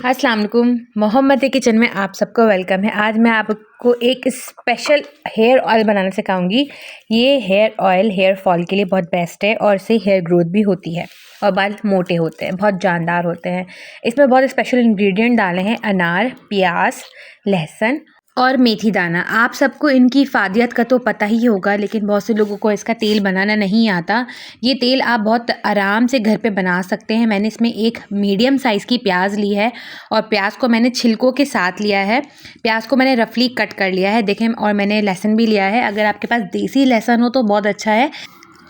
अस्सलाम वालेकुम। मोहम्मद किचन में आप सबको वेलकम है। आज मैं आपको एक स्पेशल हेयर ऑयल बनाना सिखाऊंगी। ये हेयर ऑयल हेयर फॉल के लिए बहुत बेस्ट है और इससे हेयर ग्रोथ भी होती है और बाल मोटे होते हैं, बहुत जानदार होते हैं। इसमें बहुत स्पेशल इंग्रेडिएंट डाले हैं, अनार, प्याज, लहसुन और मेथी दाना। आप सबको इनकी फ़ायदियत का तो पता ही होगा, लेकिन बहुत से लोगों को इसका तेल बनाना नहीं आता। ये तेल आप बहुत आराम से घर पे बना सकते हैं। मैंने इसमें एक मीडियम साइज़ की प्याज ली है और प्याज को मैंने छिलकों के साथ लिया है। प्याज को मैंने रफली कट कर लिया है, देखें। और मैंने लहसुन भी लिया है। अगर आपके पास देसी लहसुन हो तो बहुत अच्छा है।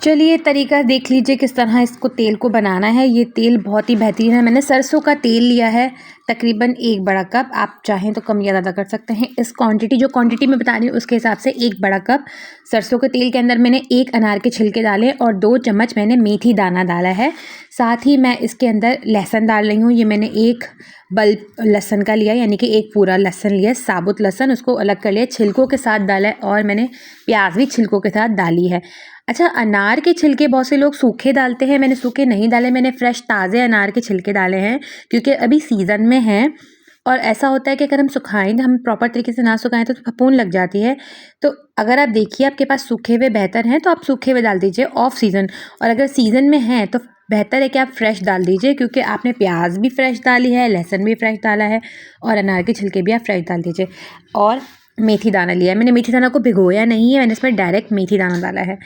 चलिए तरीका देख लीजिए किस तरह इसको तेल को बनाना है। ये तेल बहुत ही बेहतरीन है। मैंने सरसों का तेल लिया है, तकरीबन 1 बड़ा कप। आप चाहें तो कम या ज़्यादा कर सकते हैं। इस जो क्वांटिटी मैं बता रही हूँ उसके हिसाब से 1 बड़ा कप सरसों के तेल के अंदर मैंने 1 अनार के छिलके डाले और 2 चम्मच मैंने मेथी दाना डाला है। साथ ही मैं इसके अंदर लहसुन डाल रही हूँ। ये मैंने 1 बल्ब लहसुन का लिया, यानी कि 1 पूरा लहसुन लिया, साबुत लहसुन, उसको अलग कर लिया, छिलकों के साथ डाला है। और मैंने प्याज भी छिलकों के साथ डाली है। अच्छा, अनार के छिलके बहुत से लोग सूखे डालते हैं, मैंने सूखे नहीं डाले, मैंने फ्रेश ताज़े अनार के छिलके डाले हैं क्योंकि अभी सीज़न में हैं। और ऐसा होता है कि अगर हम सुखाएं, हम प्रॉपर तरीके से ना सुखाएं तो फफूंद लग जाती है। तो अगर आप देखिए आपके पास सूखे हुए बेहतर हैं तो आप सूखे हुए डाल दीजिए ऑफ सीज़न, और अगर सीज़न में हैं तो बेहतर है कि आप फ्रेश डाल दीजिए, क्योंकि आपने प्याज भी फ्रेश डाली है, लहसुन भी फ्रेश डाला है और अनार के छिलके भी आप फ्रेश डाल दीजिए। और मेथी दाना लिया है, मैंने मेथी दाना को भिगोया नहीं है, मैंने इसमें डायरेक्ट मेथी दाना डाला है।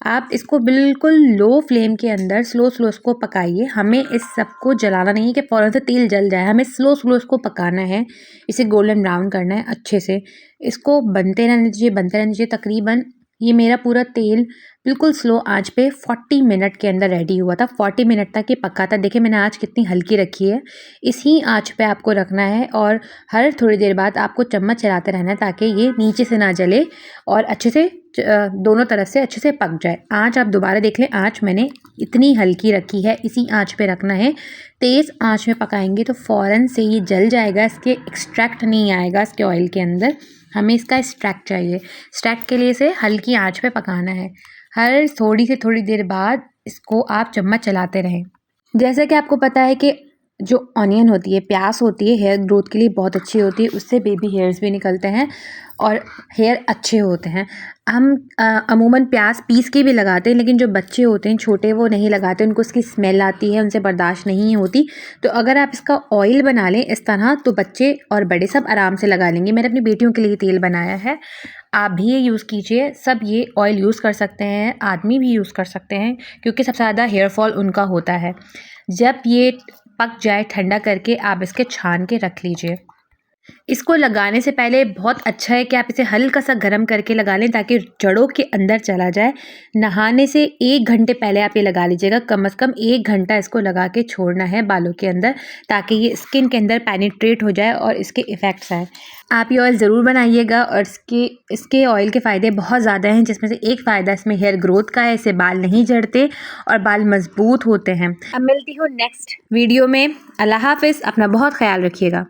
आप इसको बिल्कुल लो फ्लेम के अंदर स्लो इसको पकाइए। हमें इस सबको जलाना नहीं है कि फ़ौरन से तेल जल जाए, हमें स्लो इसको पकाना है। इसे गोल्डन ब्राउन करना है अच्छे से। इसको बनते रहने दीजिए तकरीबन। ये मेरा पूरा तेल बिल्कुल स्लो आंच पे 40 मिनट के अंदर रेडी हुआ था। 40 मिनट तक ये पका था। देखिए मैंने आँच कितनी हल्की रखी है। इसी आंच पे आपको रखना है और हर थोड़ी देर बाद आपको चम्मच चलाते रहना है ताकि ये नीचे से ना जले और अच्छे से दोनों तरफ से अच्छे से पक जाए। आँच आप दोबारा देख लें, आँच मैंने इतनी हल्की रखी है, इसी आँच पे रखना है। तेज़ आँच में पकाएंगे तो फ़ौरन से ये जल जाएगा, इसके एक्सट्रैक्ट नहीं आएगा इसके ऑयल के अंदर। हमें इसका एक्सट्रैक्ट चाहिए। एक्सट्रैक्ट के लिए इसे हल्की आँच पे पकाना है। हर थोड़ी देर बाद इसको आप चम्मच चलाते रहें। जैसा कि आपको पता है कि जो ऑनियन होती है, प्याज होती है, हेयर ग्रोथ के लिए बहुत अच्छी होती है। उससे बेबी हेयर्स भी निकलते हैं और हेयर अच्छे होते हैं। हम अमूमन प्याज पीस के भी लगाते हैं, लेकिन जो बच्चे होते हैं छोटे वो नहीं लगाते, उनको उसकी स्मेल आती है, उनसे बर्दाश्त नहीं होती। तो अगर आप इसका ऑयल बना लें इस तरह तो बच्चे और बड़े सब आराम से लगा लेंगे। मैंने अपनी बेटियों के लिए तेल बनाया है, आप भी ये यूज़ कीजिए। सब ये ऑयल यूज़ कर सकते हैं, आदमी भी यूज़ कर सकते हैं, क्योंकि सबसे ज़्यादा हेयर फॉल उनका होता है। जब ये पक जाए ठंडा करके आप इसके छान के रख लीजिए। इसको लगाने से पहले बहुत अच्छा है कि आप इसे हल्का सा गर्म करके लगा लें ताकि जड़ों के अंदर चला जाए। नहाने से 1 घंटे पहले आप ये लगा लीजिएगा। कम से कम 1 घंटा इसको लगा के छोड़ना है बालों के अंदर, ताकि ये स्किन के अंदर पेनिट्रेट हो जाए और इसके इफ़ेक्ट्स आए। आप ये ऑयल ज़रूर बनाइएगा और इसके ऑयल के फ़ायदे बहुत ज़्यादा हैं, जिसमें से एक फ़ायदा इसमें हेयर ग्रोथ का है। इससे बाल नहीं झड़ते और बाल मज़बूत होते हैं। अब मिलती हूँ नेक्स्ट वीडियो में। अल्लाह हाफ़िज़, अपना बहुत ख़याल रखिएगा।